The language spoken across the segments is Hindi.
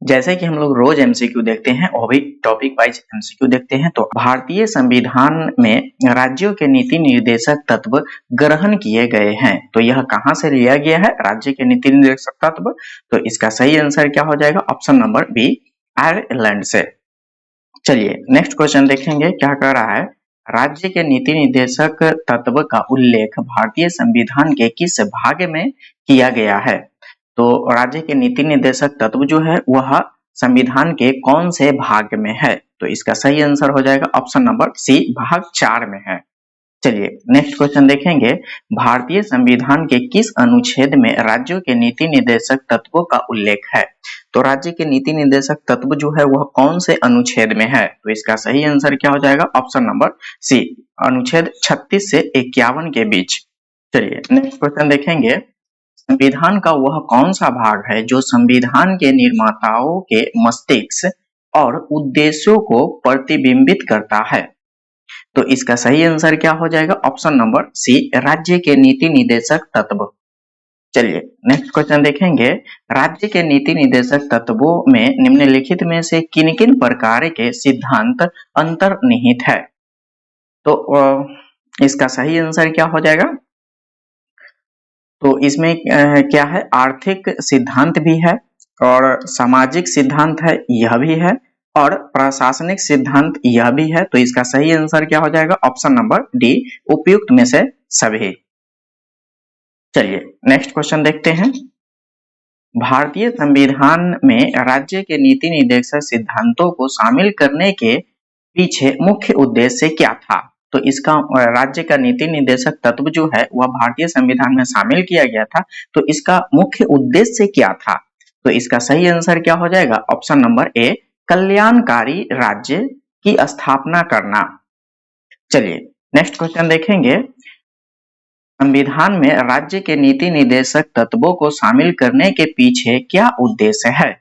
जैसे कि हम लोग रोज एमसीक्यू देखते हैं और भी टॉपिक वाइज एमसीक्यू देखते हैं, तो भारतीय संविधान में राज्यों के नीति निर्देशक तत्व ग्रहण किए गए हैं। तो यह कहां से लिया गया है राज्य के नीति निर्देशक तत्व? तो इसका सही आंसर क्या हो जाएगा? ऑप्शन नंबर बी, आयरलैंड से। चलिए नेक्स्ट क्वेश्चन देखेंगे क्या कह रहा है। राज्य के नीति निर्देशक तत्व का उल्लेख भारतीय संविधान के किस भाग में किया गया है? तो राज्य के नीति निर्देशक तत्व जो है वह संविधान के कौन से भाग में है? तो इसका सही आंसर हो जाएगा ऑप्शन नंबर सी, भाग 4 में है। चलिए नेक्स्ट क्वेश्चन देखेंगे। भारतीय संविधान के किस अनुच्छेद में राज्यों के नीति निर्देशक तत्वों का उल्लेख है? तो राज्य के नीति निर्देशक तत्व जो है वह कौन से अनुच्छेद में है? तो इसका सही आंसर क्या हो जाएगा? ऑप्शन नंबर सी, अनुच्छेद 36 से 51 के बीच। चलिए नेक्स्ट क्वेश्चन देखेंगे। संविधान का वह कौन सा भाग है जो संविधान के निर्माताओं के मस्तिष्क और उद्देश्यों को प्रतिबिंबित करता है? तो इसका सही आंसर क्या हो जाएगा? ऑप्शन नंबर सी, राज्य के नीति निर्देशक तत्व। चलिए नेक्स्ट क्वेश्चन देखेंगे। राज्य के नीति निर्देशक तत्वों में निम्नलिखित में से किन किन प्रकार के सिद्धांत अंतर्निहित है? तो इसका सही आंसर क्या हो जाएगा? तो इसमें क्या है, आर्थिक सिद्धांत भी है और सामाजिक सिद्धांत है, यह भी है, और प्रशासनिक सिद्धांत यह भी है। तो इसका सही आंसर क्या हो जाएगा? ऑप्शन नंबर डी, उपयुक्त में से सभी। चलिए नेक्स्ट क्वेश्चन देखते हैं। भारतीय संविधान में राज्य के नीति निर्देशक सिद्धांतों को शामिल करने के पीछे मुख्य उद्देश्य क्या था? तो इसका राज्य का नीति निर्देशक तत्व जो है वह भारतीय संविधान में शामिल किया गया था। तो इसका मुख्य उद्देश्य क्या था? तो इसका सही आंसर क्या हो जाएगा? ऑप्शन नंबर ए, कल्याणकारी राज्य की स्थापना करना। चलिए नेक्स्ट क्वेश्चन देखेंगे। संविधान में राज्य के नीति निर्देशक तत्वों को शामिल करने के पीछे क्या उद्देश्य है?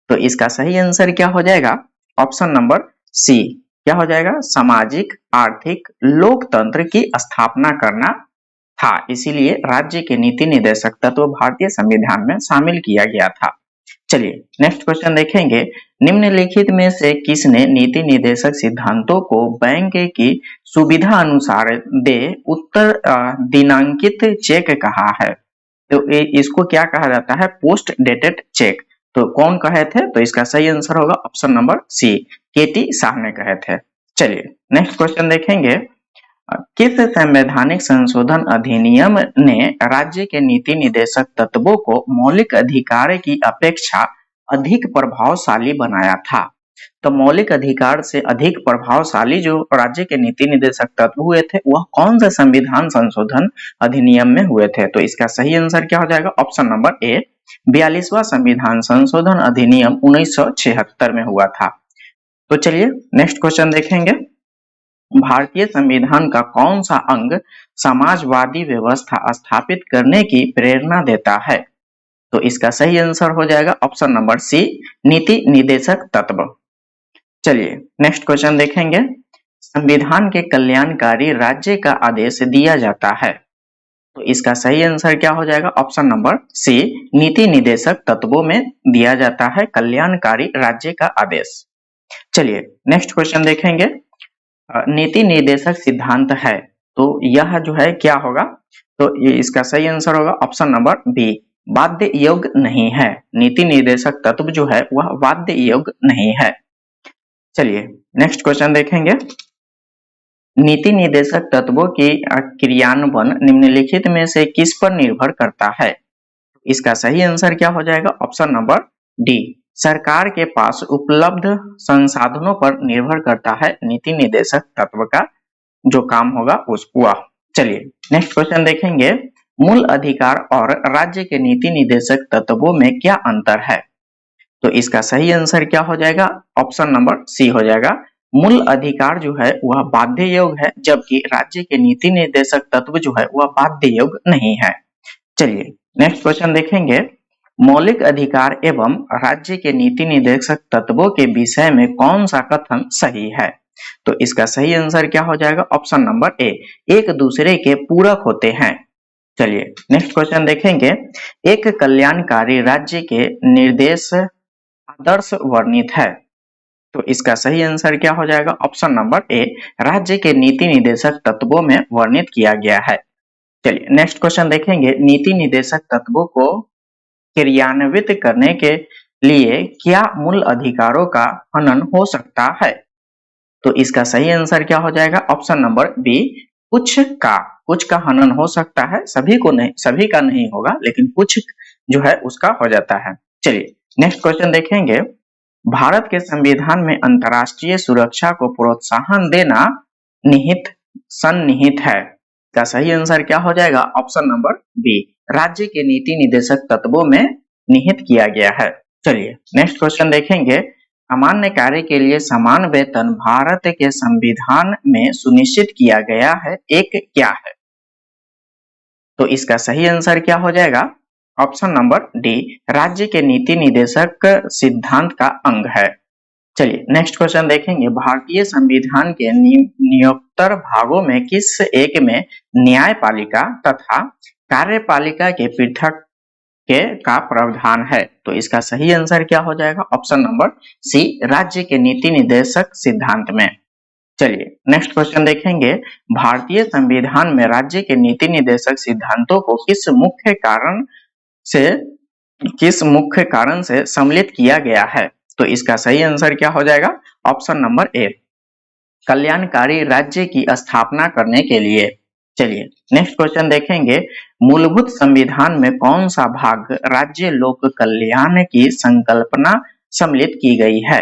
तो इसका सही आंसर क्या हो जाएगा? ऑप्शन नंबर सी, क्या हो जाएगा? सामाजिक, आर्थिक, लोकतंत्र की स्थापना करना था। इसीलिए राज्य के नीति निर्देशक तत्व भारतीय संविधान में शामिल किया गया था। चलिए नेक्स्ट क्वेश्चन देखेंगे। निम्नलिखित में से किसने नीति निर्देशक सिद्धांतों को बैंक की सुविधा अनुसार दे उत्तर दिनांकित चेक कहा है? तो इसको क्या कहा जाता है? Post dated cheque. तो कौन कहे थे? तो इसका सही आंसर होगा ऑप्शन नंबर सी, केटी शाह ने कहे थे। चलिए नेक्स्ट क्वेश्चन देखेंगे। किस संवैधानिक संशोधन अधिनियम ने राज्य के नीति निर्देशक तत्वों को मौलिक अधिकार की अपेक्षा अधिक प्रभावशाली बनाया था? तो मौलिक अधिकार से अधिक प्रभावशाली जो राज्य के नीति निर्देशक तत्व हुए थे वह कौन से संविधान संशोधन अधिनियम में हुए थे? तो इसका सही आंसर क्या हो जाएगा? ऑप्शन नंबर ए, 42वां संविधान संशोधन अधिनियम 1976 में हुआ था। तो चलिए नेक्स्ट क्वेश्चन देखेंगे। भारतीय संविधान का कौन सा अंग समाजवादी व्यवस्था स्थापित करने की प्रेरणा देता है? तो इसका सही आंसर हो जाएगा ऑप्शन नंबर सी, नीति निर्देशक तत्व। चलिए नेक्स्ट क्वेश्चन देखेंगे। संविधान के कल्याणकारी राज्य का आदेश दिया जाता है। तो इसका सही आंसर क्या हो जाएगा? ऑप्शन नंबर सी, नीति निर्देशक तत्वों में दिया जाता है कल्याणकारी राज्य का आदेश। चलिए नेक्स्ट क्वेश्चन देखेंगे। नीति निर्देशक सिद्धांत है तो यह जो है क्या होगा? तो इसका सही आंसर होगा ऑप्शन नंबर बी, बाध्य योग्य नहीं है। नीति निर्देशक तत्व जो है वह बाध्य योग्य नहीं है। चलिए नेक्स्ट क्वेश्चन देखेंगे। नीति निर्देशक तत्वों की क्रियान्वयन निम्नलिखित में से किस पर निर्भर करता है? इसका सही आंसर क्या हो जाएगा? ऑप्शन नंबर डी, सरकार के पास उपलब्ध संसाधनों पर निर्भर करता है नीति निर्देशक तत्व का जो काम होगा उसको। चलिए नेक्स्ट क्वेश्चन देखेंगे। मूल अधिकार और राज्य के नीति निर्देशक तत्वों में क्या अंतर है? तो इसका सही आंसर क्या हो जाएगा? ऑप्शन नंबर सी हो जाएगा। मूल अधिकार जो है वह बाध्य योग्य है, जबकि राज्य के नीति निर्देशक तत्व जो है वह बाध्य योग्य नहीं है। चलिए नेक्स्ट क्वेश्चन देखेंगे। मौलिक अधिकार एवं राज्य के नीति निर्देशक तत्वों के विषय में कौन सा कथन सही है? तो इसका सही आंसर क्या हो जाएगा? ऑप्शन नंबर ए, एक दूसरे के पूरक होते हैं। चलिए नेक्स्ट क्वेश्चन देखेंगे। एक कल्याणकारी राज्य के निर्देश आदर्श वर्णित है। तो इसका सही आंसर क्या हो जाएगा? ऑप्शन नंबर ए, राज्य के नीति निर्देशक तत्वों में वर्णित किया गया है। चलिए नेक्स्ट क्वेश्चन देखेंगे, नीति निर्देशक तत्वों को क्रियान्वित करने के लिए क्या मूल अधिकारों का हनन हो सकता है? तो इसका सही आंसर क्या हो जाएगा? ऑप्शन नंबर बी, कुछ का हनन हो सकता है, सभी को नहीं, सभी का नहीं होगा, लेकिन कुछ जो है उसका हो जाता है। चलिए नेक्स्ट क्वेश्चन देखेंगे, भारत के संविधान में अंतर्राष्ट्रीय सुरक्षा को प्रोत्साहन देना सन्निहित है। का सही आंसर क्या हो जाएगा? ऑप्शन नंबर बी, राज्य के नीति निर्देशक तत्वों में निहित किया गया है। चलिए नेक्स्ट क्वेश्चन देखेंगे, सामान्य कार्य के लिए समान वेतन भारत के संविधान में सुनिश्चित किया गया है, एक क्या है? तो इसका सही आंसर क्या हो जाएगा? ऑप्शन नंबर डी, राज्य के नीति निर्देशक सिद्धांत का अंग है। चलिए नेक्स्ट क्वेश्चन देखेंगे, भारतीय संविधान के नियोक्तर भागों में किस एक में न्यायपालिका तथा कार्यपालिका के पृथक का प्रावधान है? तो इसका सही आंसर क्या हो जाएगा? ऑप्शन नंबर सी, राज्य के नीति निर्देशक सिद्धांत में। चलिए नेक्स्ट क्वेश्चन देखेंगे, भारतीय संविधान में राज्य के नीति निर्देशक सिद्धांतों को किस मुख्य कारण से सम्मिलित किया गया है? तो इसका सही आंसर क्या हो जाएगा? ऑप्शन नंबर ए, कल्याणकारी राज्य की स्थापना करने के लिए। चलिए नेक्स्ट क्वेश्चन देखेंगे, मूलभूत संविधान में कौन सा भाग राज्य लोक कल्याण की संकल्पना सम्मिलित की गई है?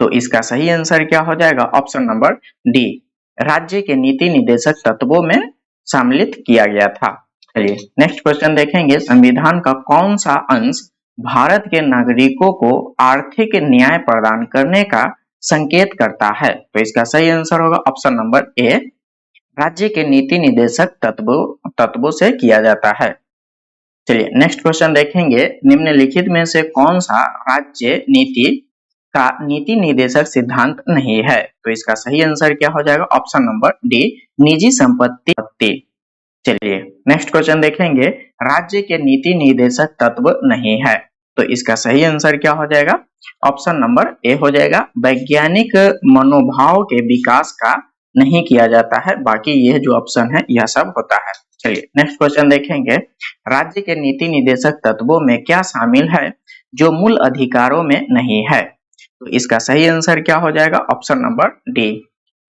तो इसका सही आंसर क्या हो जाएगा? ऑप्शन नंबर डी, राज्य के नीति निर्देशक तत्वों में सम्मिलित किया गया था। चलिए नेक्स्ट क्वेश्चन देखेंगे, संविधान का कौन सा अंश भारत के नागरिकों को आर्थिक न्याय प्रदान करने का संकेत करता है? तो इसका सही आंसर होगा ऑप्शन नंबर ए, राज्य के नीति निर्देशक तत्वों से किया जाता है। चलिए नेक्स्ट क्वेश्चन देखेंगे, निम्नलिखित में से कौन सा राज्य नीति निर्देशक सिद्धांत नहीं है? तो इसका सही आंसर क्या हो जाएगा? ऑप्शन नंबर डी, निजी संपत्ति। चलिए नेक्स्ट क्वेश्चन देखेंगे, राज्य के नीति निर्देशक तत्व नहीं है, तो इसका सही आंसर क्या हो जाएगा? ऑप्शन नंबर ए हो जाएगा, वैज्ञानिक मनोभाव के विकास का नहीं किया जाता है, बाकी यह जो ऑप्शन है यह सब होता है। चलिए नेक्स्ट क्वेश्चन देखेंगे, राज्य के नीति निर्देशक तत्वों में क्या शामिल है जो मूल अधिकारों में नहीं है? तो इसका सही आंसर क्या हो जाएगा? ऑप्शन नंबर डी,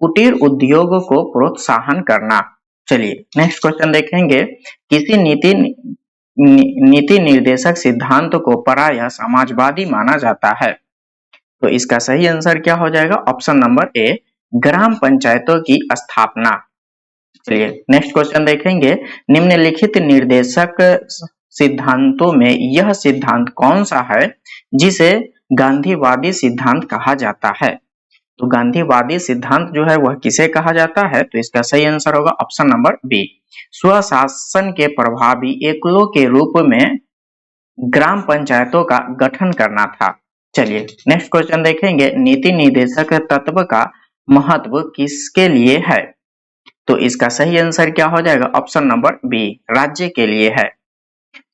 कुटीर उद्योग को प्रोत्साहन करना। चलिए नेक्स्ट क्वेश्चन देखेंगे, किसी नीति निर्देशक सिद्धांत को प्रायः समाजवादी माना जाता है? तो इसका सही आंसर क्या हो जाएगा? ऑप्शन नंबर ए, ग्राम पंचायतों की स्थापना। चलिए नेक्स्ट क्वेश्चन देखेंगे, निम्नलिखित निर्देशक सिद्धांतों में यह सिद्धांत कौन सा है जिसे गांधीवादी सिद्धांत कहा जाता है? तो गांधीवादी सिद्धांत जो है वह किसे कहा जाता है? तो इसका सही आंसर होगा ऑप्शन नंबर बी, स्वशासन के प्रभावी एकलों के रूप में ग्राम पंचायतों का गठन करना था। चलिए नेक्स्ट क्वेश्चन देखेंगे, नीति निर्देशक तत्व का महत्व किसके लिए है? तो इसका सही आंसर क्या हो जाएगा? ऑप्शन नंबर बी, राज्य के लिए है।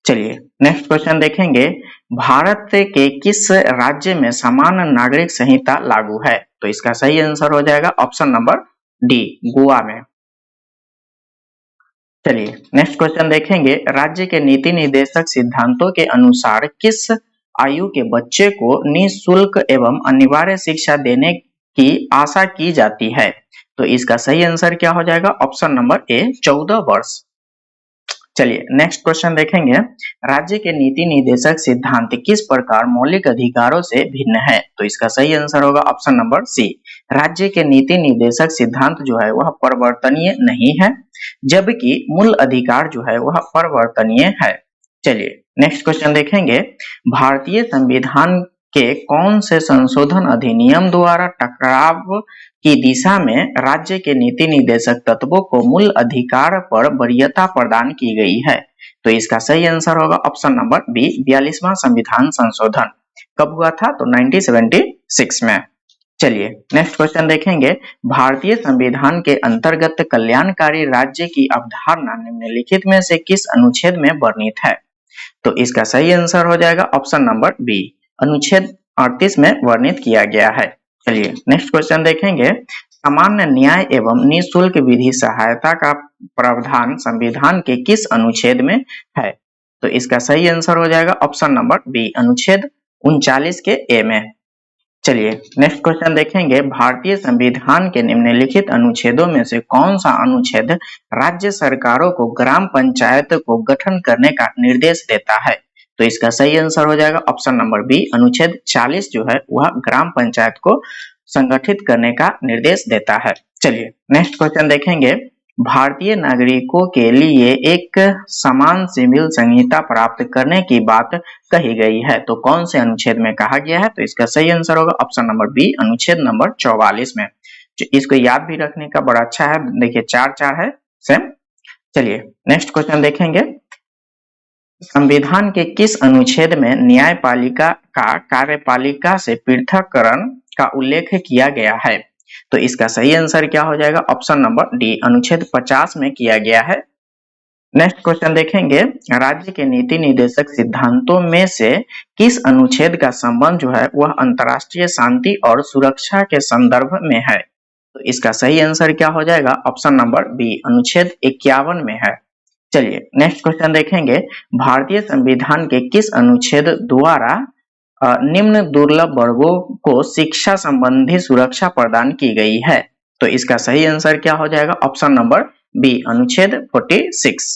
चलिए नेक्स्ट क्वेश्चन देखेंगे, भारत के किस राज्य में समान नागरिक संहिता लागू है? तो इसका सही आंसर हो जाएगा ऑप्शन नंबर डी, गोवा में। चलिए नेक्स्ट क्वेश्चन देखेंगे, राज्य के नीति निर्देशक सिद्धांतों के अनुसार किस आयु के बच्चे को निःशुल्क एवं अनिवार्य शिक्षा देने की आशा की जाती है? तो इसका सही आंसर क्या हो जाएगा? ऑप्शन नंबर ए, 14 वर्ष। चलिए नेक्स्ट क्वेश्चन देखेंगे, राज्य के नीति निर्देशक सिद्धांत किस प्रकार मौलिक अधिकारों से भिन्न है? तो इसका सही आंसर होगा ऑप्शन नंबर सी, राज्य के नीति निर्देशक सिद्धांत जो है वह परिवर्तनीय नहीं है, जबकि मूल अधिकार जो है वह परिवर्तनीय है। चलिए नेक्स्ट क्वेश्चन देखेंगे, भारतीय संविधान के कौन से संशोधन अधिनियम द्वारा टकराव की दिशा में राज्य के नीति निर्देशक तत्वों को मूल अधिकार पर वरीयता प्रदान की गई है? तो इसका सही आंसर होगा ऑप्शन नंबर बी, 42वां संविधान संशोधन। कब हुआ था? तो 1976 में। चलिए नेक्स्ट क्वेश्चन देखेंगे, भारतीय संविधान के अंतर्गत कल्याणकारी राज्य की अवधारणा निम्नलिखित में से किस अनुच्छेद में वर्णित है? तो इसका सही आंसर हो जाएगा ऑप्शन नंबर बी, अनुच्छेद 38 में वर्णित किया गया है। चलिए नेक्स्ट क्वेश्चन देखेंगे, सामान्य न्याय एवं निःशुल्क विधि सहायता का प्रावधान संविधान के किस अनुच्छेद में है? तो इसका सही आंसर हो जाएगा ऑप्शन नंबर बी, अनुच्छेद 39 के ए में। चलिए नेक्स्ट क्वेश्चन देखेंगे, भारतीय संविधान के निम्नलिखित अनुच्छेदों में से कौन सा अनुच्छेद राज्य सरकारों को ग्राम पंचायत को गठन करने का निर्देश देता है? तो इसका सही आंसर हो जाएगा ऑप्शन नंबर बी, अनुच्छेद 40 जो है वह ग्राम पंचायत को संगठित करने का निर्देश देता है। चलिए नेक्स्ट क्वेश्चन देखेंगे, भारतीय नागरिकों के लिए एक समान सिविल संहिता प्राप्त करने की बात कही गई है, तो कौन से अनुच्छेद में कहा गया है? तो इसका सही आंसर होगा ऑप्शन नंबर बी, अनुच्छेद नंबर 44 में। इसको याद भी रखने का बड़ा अच्छा है, देखिए 4 है सेम। चलिए नेक्स्ट क्वेश्चन देखेंगे, संविधान के किस अनुच्छेद में न्यायपालिका का कार्यपालिका से पृथक्करण का उल्लेख किया गया है? तो इसका सही आंसर क्या हो जाएगा? ऑप्शन नंबर डी, अनुच्छेद 50 में किया गया है। नेक्स्ट क्वेश्चन देखेंगे, राज्य के नीति निर्देशक सिद्धांतों में से किस अनुच्छेद का संबंध जो है वह अंतर्राष्ट्रीय शांति और सुरक्षा के संदर्भ में है? तो इसका सही आंसर क्या हो जाएगा? ऑप्शन नंबर बी, अनुच्छेद 51 में है। चलिए नेक्स्ट क्वेश्चन देखेंगे, भारतीय संविधान के किस अनुच्छेद द्वारा निम्न दुर्लभ वर्गों को शिक्षा संबंधी सुरक्षा प्रदान की गई है? तो इसका सही आंसर क्या हो जाएगा? ऑप्शन नंबर बी, अनुच्छेद 46।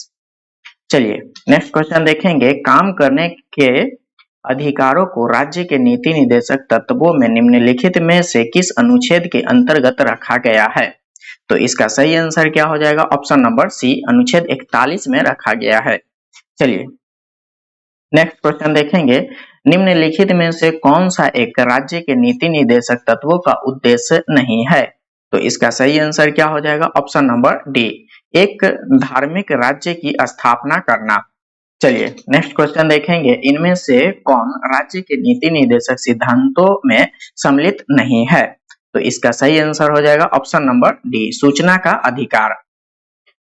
चलिए नेक्स्ट क्वेश्चन देखेंगे, काम करने के अधिकारों को राज्य के नीति निर्देशक तत्वों में निम्नलिखित में से किस अनुच्छेद के अंतर्गत रखा गया है? तो इसका सही आंसर क्या हो जाएगा? ऑप्शन नंबर सी, अनुच्छेद 41 में रखा गया है। चलिए नेक्स्ट क्वेश्चन देखेंगे, निम्नलिखित में से कौन सा एक राज्य के नीति निर्देशक तत्वों का उद्देश्य नहीं है? तो इसका सही आंसर क्या हो जाएगा? ऑप्शन नंबर डी, एक धार्मिक राज्य की स्थापना करना। चलिए नेक्स्ट क्वेश्चन देखेंगे, इनमें से कौन राज्य के नीति निर्देशक सिद्धांतों में सम्मिलित नहीं है? तो इसका सही आंसर हो जाएगा ऑप्शन नंबर डी, सूचना का अधिकार।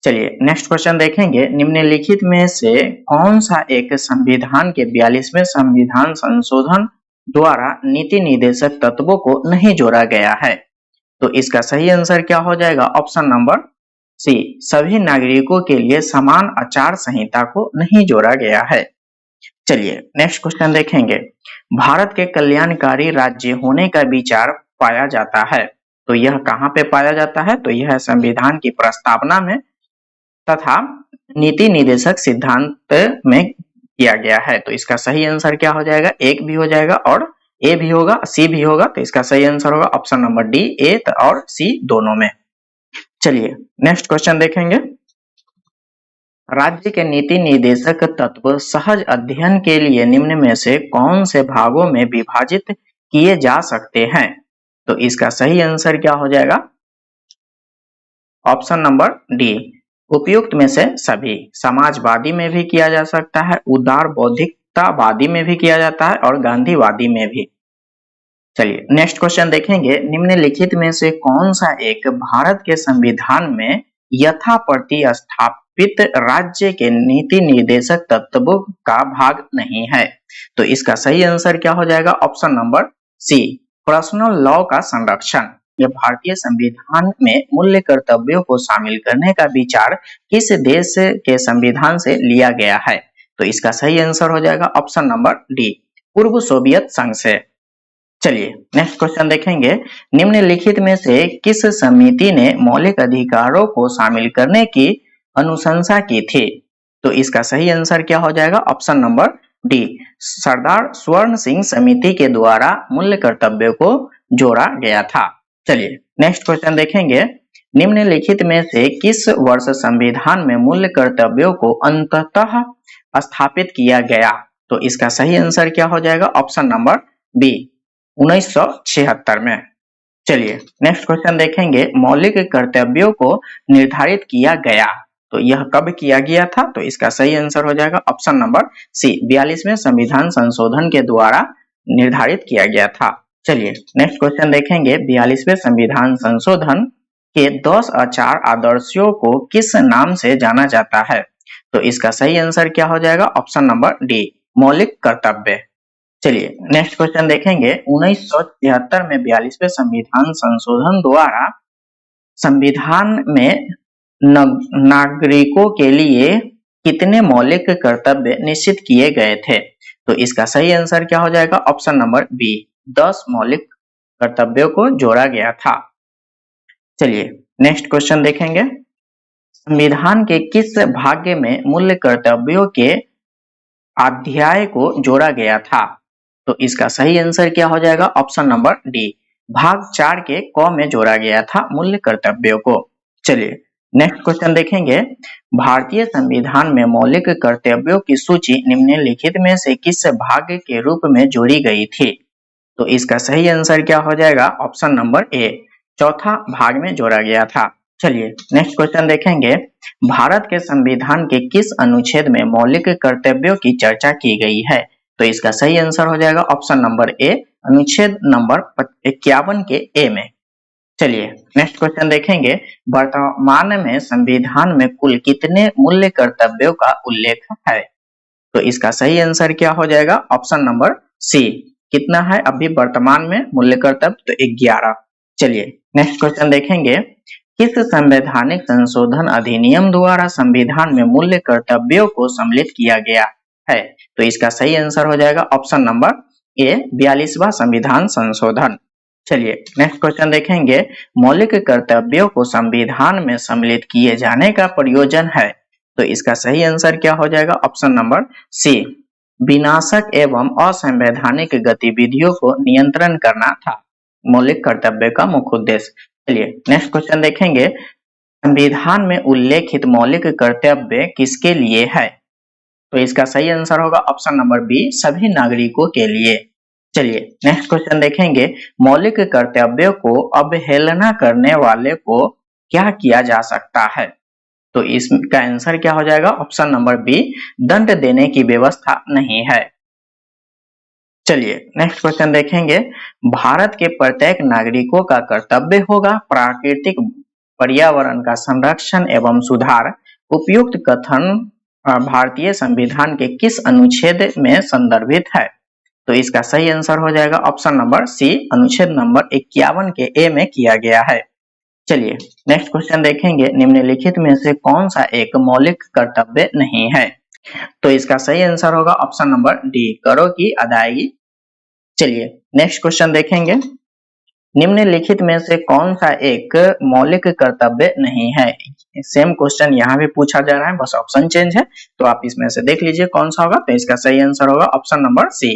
चलिए नेक्स्ट क्वेश्चन देखेंगे, निम्नलिखित में से कौन सा एक संविधान के 42वें संविधान संशोधन द्वारा नीति निर्देशक तत्वों को नहीं जोड़ा गया है? तो इसका सही आंसर क्या हो जाएगा? ऑप्शन नंबर सी, सभी नागरिकों के लिए समान आचार संहिता को नहीं जोड़ा गया है। चलिए नेक्स्ट क्वेश्चन देखेंगे, भारत के कल्याणकारी राज्य होने का विचार पाया जाता है, तो यह कहाँ पे पाया जाता है? तो यह संविधान की प्रस्तावना में तथा नीति निर्देशक सिद्धांत में किया गया है। तो इसका सही आंसर क्या हो जाएगा? एक भी हो जाएगा और ए भी होगा, सी भी होगा। तो इसका सही आंसर होगा ऑप्शन नंबर डी, ए और सी दोनों में। चलिए नेक्स्ट क्वेश्चन देखेंगे, राज्य के नीति निर्देशक तत्व सहज अध्ययन के लिए निम्न में से कौन से भागों में विभाजित किए जा सकते हैं? तो इसका सही आंसर क्या हो जाएगा? ऑप्शन नंबर डी, उपयुक्त में से सभी। समाजवादी में भी किया जा सकता है, उदार बौद्धिकतावादी में भी किया जाता है और गांधीवादी में भी। चलिए नेक्स्ट क्वेश्चन देखेंगे, निम्नलिखित में से कौन सा एक भारत के संविधान में यथा प्रतिस्थापित राज्य के नीति निर्देशक तत्वों का भाग नहीं है? तो इसका सही आंसर क्या हो जाएगा? Option number C, personal law का संरक्षण। यह भारतीय संविधान में मूल्य कर्तव्यों को शामिल करने का विचार किस देश के संविधान से लिया गया है? तो इसका सही आंसर हो जाएगा ऑप्शन नंबर डी, पूर्व सोवियत संघ से। चलिए नेक्स्ट क्वेश्चन देखेंगे, निम्नलिखित में से किस समिति ने मौलिक अधिकारों को शामिल करने की अनुशंसा की थी? तो इसका सही आंसर क्या हो जाएगा? ऑप्शन नंबर डी, सरदार स्वर्ण सिंह समिति के द्वारा मूल्य कर्तव्यों को जोड़ा गया था। चलिए नेक्स्ट क्वेश्चन देखेंगे, निम्नलिखित में से किस वर्ष संविधान में मूल्य कर्तव्यों को अंततः स्थापित किया गया? तो इसका सही आंसर क्या हो जाएगा? ऑप्शन नंबर बी, 1976 में। चलिए नेक्स्ट क्वेश्चन देखेंगे, मौलिक कर्तव्यों को निर्धारित किया गया, तो यह कब किया गया था? तो इसका सही आंसर हो जाएगा ऑप्शन नंबर सी, 42वें संविधान संशोधन के द्वारा निर्धारित किया गया था। चलिए नेक्स्ट क्वेश्चन देखेंगे, 42वें संविधान संशोधन के 10 आचार आदर्शों को किस नाम से जाना जाता है? तो इसका सही आंसर क्या हो जाएगा? ऑप्शन नंबर डी, मौलिक कर्तव्य। चलिए नेक्स्ट क्वेश्चन देखेंगे। 1973 में 42वें संविधान संशोधन द्वारा संविधान में नागरिकों के लिए कितने मौलिक कर्तव्य निश्चित किए गए थे? तो इसका सही आंसर क्या हो जाएगा? ऑप्शन नंबर बी, 10 मौलिक कर्तव्यों को जोड़ा गया था। चलिए नेक्स्ट क्वेश्चन देखेंगे। संविधान के किस भाग में मूल्य कर्तव्यों के अध्याय को जोड़ा गया था? तो इसका सही आंसर क्या हो जाएगा? ऑप्शन नंबर डी, भाग 4 के क में जोड़ा गया था मूल्य कर्तव्यों को। चलिए नेक्स्ट क्वेश्चन देखेंगे। भारतीय संविधान में मौलिक कर्तव्यों की सूची निम्नलिखित में से किस भाग के रूप में जोड़ी गई थी? तो इसका सही आंसर क्या हो जाएगा? ऑप्शन नंबर ए, चौथा भाग में जोड़ा गया था। चलिए नेक्स्ट क्वेश्चन देखेंगे। भारत के संविधान के किस अनुच्छेद में मौलिक कर्तव्यों की चर्चा की गई है? तो इसका सही आंसर हो जाएगा ऑप्शन नंबर ए, अनुच्छेद नंबर 51 के ए में। चलिए नेक्स्ट क्वेश्चन देखेंगे। वर्तमान में संविधान में कुल कितने मूल्य कर्तव्यों का उल्लेख है? तो इसका सही आंसर क्या हो जाएगा? ऑप्शन नंबर सी, कितना है अभी वर्तमान में मूल्य कर्तव्य? तो 11। चलिए नेक्स्ट क्वेश्चन देखेंगे। किस संवैधानिक संशोधन अधिनियम द्वारा संविधान में मूल्य कर्तव्यों को सम्मिलित किया गया है? तो इसका सही आंसर हो जाएगा ऑप्शन नंबर ए, 42वां संविधान संशोधन। चलिए नेक्स्ट क्वेश्चन देखेंगे। मौलिक कर्तव्यों को संविधान में सम्मिलित किए जाने का प्रयोजन है? तो इसका सही आंसर क्या हो जाएगा? ऑप्शन नंबर सी, विनाशक एवं असंवैधानिक गतिविधियों को नियंत्रण करना था मौलिक कर्तव्य का मुख्य उद्देश्य। चलिए नेक्स्ट क्वेश्चन देखेंगे। संविधान में उल्लेखित मौलिक कर्तव्य किसके लिए है? तो इसका सही आंसर होगा ऑप्शन नंबर बी, सभी नागरिकों के लिए। चलिए नेक्स्ट क्वेश्चन देखेंगे। मौलिक कर्तव्यों को अवहेलना करने वाले को क्या किया जा सकता है? तो इसका आंसर क्या हो जाएगा? ऑप्शन नंबर बी, दंड देने की व्यवस्था नहीं है। चलिए नेक्स्ट क्वेश्चन देखेंगे। भारत के प्रत्येक नागरिकों का कर्तव्य होगा प्राकृतिक पर्यावरण का संरक्षण एवं सुधार। उपयुक्त कथन भारतीय संविधान के किस अनुच्छेद में संदर्भित है? तो इसका सही आंसर हो जाएगा ऑप्शन नंबर सी, अनुच्छेद नंबर 51 के ए में किया गया है। चलिए नेक्स्ट क्वेश्चन देखेंगे। निम्नलिखित में से कौन सा एक मौलिक कर्तव्य नहीं है? तो इसका सही आंसर होगा ऑप्शन नंबर डी, करों की अदायगी। चलिए नेक्स्ट क्वेश्चन देखेंगे। निम्नलिखित में से कौन सा एक मौलिक कर्तव्य नहीं है? सेम क्वेश्चन यहाँ भी पूछा जा रहा है, बस ऑप्शन चेंज है, तो आप इसमें से देख लीजिए कौन सा होगा। तो इसका सही आंसर होगा ऑप्शन नंबर सी,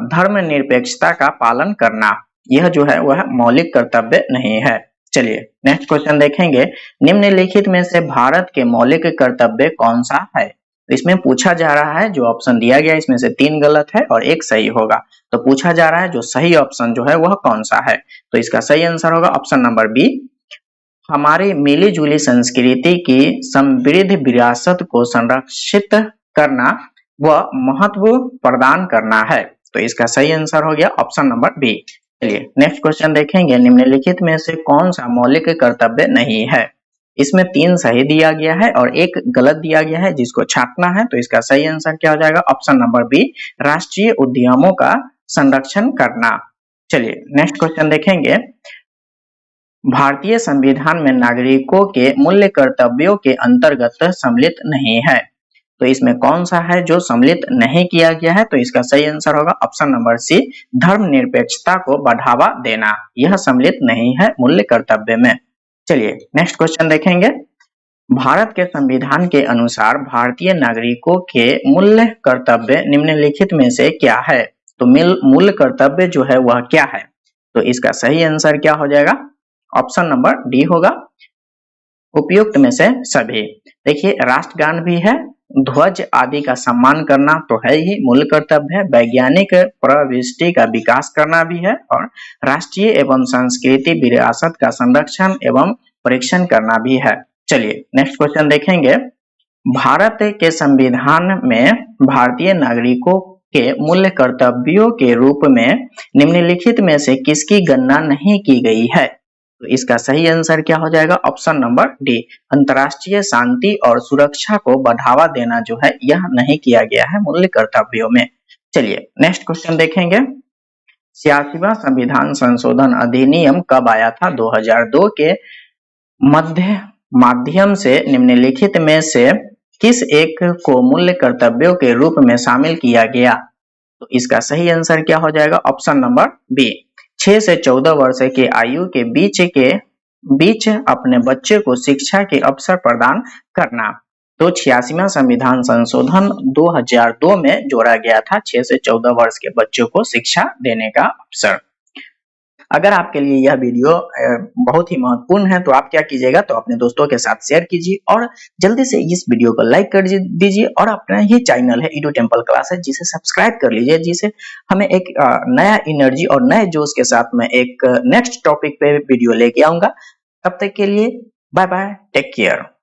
धर्मनिरपेक्षता का पालन करना। यह जो है वह मौलिक कर्तव्य नहीं है। चलिए नेक्स्ट क्वेश्चन देखेंगे। निम्नलिखित में से भारत के मौलिक कर्तव्य कौन सा है? इसमें पूछा जा रहा है, जो ऑप्शन दिया गया इसमें से 3 गलत है और 1 सही होगा। तो पूछा जा रहा है जो सही ऑप्शन जो है वह कौन सा है? तो इसका सही आंसर होगा ऑप्शन नंबर बी, हमारी मिली जुली संस्कृति की समृद्ध विरासत को संरक्षित करना व महत्व प्रदान करना है। तो इसका सही आंसर हो गया ऑप्शन नंबर बी। चलिए नेक्स्ट क्वेश्चन देखेंगे। निम्नलिखित में से कौन सा मौलिक कर्तव्य नहीं है? इसमें 3 सही दिया गया है और 1 गलत दिया गया है जिसको छांटना है। तो इसका सही आंसर क्या हो जाएगा? ऑप्शन नंबर बी, राष्ट्रीय उद्यमों का संरक्षण करना। चलिए नेक्स्ट क्वेश्चन देखेंगे। भारतीय संविधान में नागरिकों के मूल्य कर्तव्यों के अंतर्गत सम्मिलित नहीं है। तो इसमें कौन सा है जो सम्मिलित नहीं किया गया है? तो इसका सही आंसर होगा ऑप्शन नंबर सी, धर्मनिरपेक्षता को बढ़ावा देना। यह सम्मिलित नहीं है मूल्य कर्तव्य में। चलिए नेक्स्ट क्वेश्चन देखेंगे। भारत के संविधान के अनुसार भारतीय नागरिकों के मूल्य कर्तव्य निम्नलिखित में से क्या है? तो मूल्य कर्तव्य जो है वह क्या है? तो इसका सही आंसर क्या हो जाएगा? ऑप्शन नंबर डी होगा, उपयुक्त में से सभी। देखिए राष्ट्रगान भी है, ध्वज आदि का सम्मान करना तो है ही मूल कर्तव्य है, वैज्ञानिक प्रविष्टि का विकास करना भी है और राष्ट्रीय एवं संस्कृति विरासत का संरक्षण एवं परीक्षण करना भी है। चलिए नेक्स्ट क्वेश्चन देखेंगे। भारत के संविधान में भारतीय नागरिकों के मूल्य कर्तव्यों के रूप में निम्नलिखित में से किसकी गणना नहीं की गई है? तो इसका सही आंसर क्या हो जाएगा? ऑप्शन नंबर डी, अंतरराष्ट्रीय शांति और सुरक्षा को बढ़ावा देना जो है यह नहीं किया गया है मूल्य कर्तव्यों में। चलिए नेक्स्ट क्वेश्चन देखेंगे। 86वां संविधान संशोधन अधिनियम कब आया था? 2002 के माध्यम से निम्नलिखित में से किस एक को मूल्य कर्तव्यों के रूप में शामिल किया गया? तो इसका सही आंसर क्या हो जाएगा? ऑप्शन नंबर बी, 6 से 14 वर्ष के आयु के बीच अपने बच्चे को शिक्षा के अवसर प्रदान करना। तो 86वां संविधान संशोधन 2002 में जोड़ा गया था 6 से 14 वर्ष के बच्चों को शिक्षा देने का अवसर। अगर आपके लिए यह वीडियो बहुत ही महत्वपूर्ण है तो आप क्या कीजिएगा, तो अपने दोस्तों के साथ शेयर कीजिए और जल्दी से इस वीडियो को लाइक कर दीजिए और अपना ही चैनल है ईडू टेम्पल क्लास है जिसे सब्सक्राइब कर लीजिए, जिसे हमें एक नया एनर्जी और नए जोश के साथ में एक नेक्स्ट टॉपिक पे वीडियो लेके आऊंगा। तब तक के लिए बाय बाय, टेक केयर।